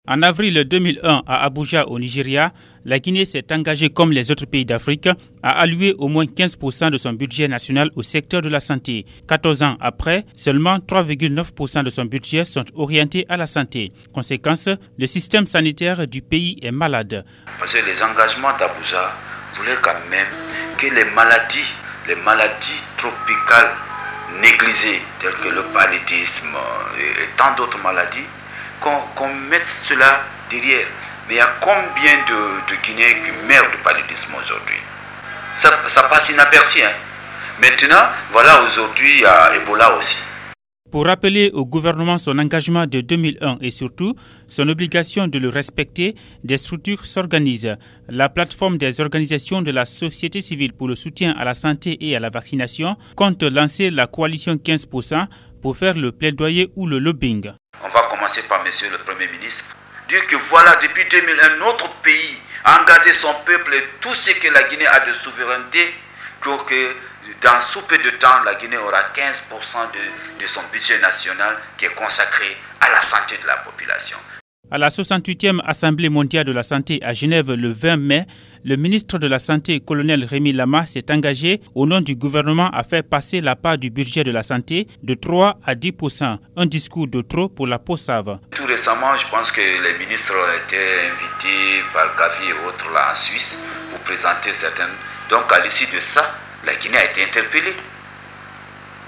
En avril 2001, à Abuja, au Nigeria, la Guinée s'est engagée, comme les autres pays d'Afrique, à allouer au moins 15% de son budget national au secteur de la santé. 14 ans après, seulement 3,9% de son budget sont orientés à la santé. Conséquence, le système sanitaire du pays est malade. Parce que les engagements d'Abuja voulaient quand même que les maladies tropicales négligées, telles que le paludisme et tant d'autres maladies, qu'on mette cela derrière. Mais il y a combien de Guinéens qui meurent de paludisme aujourd'hui? Ça passe inaperçu. Maintenant, voilà, aujourd'hui, il y a Ebola aussi. Pour rappeler au gouvernement son engagement de 2001 et surtout son obligation de le respecter, des structures s'organisent. La plateforme des organisations de la société civile pour le soutien à la santé et à la vaccination compte lancer la coalition 15% pour faire le plaidoyer ou le lobbying. On va commencer par Monsieur le Premier ministre. Dire que voilà, depuis 2001, notre pays a engagé son peuple et tout ce que la Guinée a de souveraineté, que dans sous peu de temps, la Guinée aura 15% de son budget national qui est consacré à la santé de la population. À la 68e Assemblée mondiale de la santé à Genève le 20 mai, le ministre de la Santé, colonel Rémi Lama, s'est engagé au nom du gouvernement à faire passer la part du budget de la santé de 3 à 10%, un discours de trop pour la POSAV. Tout récemment, je pense que les ministres ont été invités par Gavi et autres là en Suisse pour présenter certaines. Donc à l'issue de ça, la Guinée a été interpellée.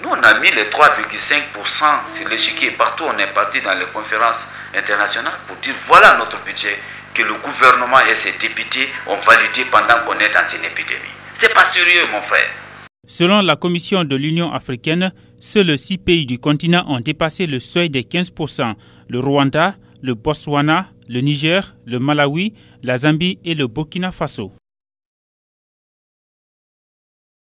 Nous, on a mis les 3,5% sur l'échiquier. Partout, on est parti dans les conférences internationales pour dire voilà notre budget que le gouvernement et ses députés ont validé pendant qu'on est dans une épidémie. C'est pas sérieux, mon frère. Selon la Commission de l'Union africaine, seuls 6 pays du continent ont dépassé le seuil des 15%. Le Rwanda, le Botswana, le Niger, le Malawi, la Zambie et le Burkina Faso.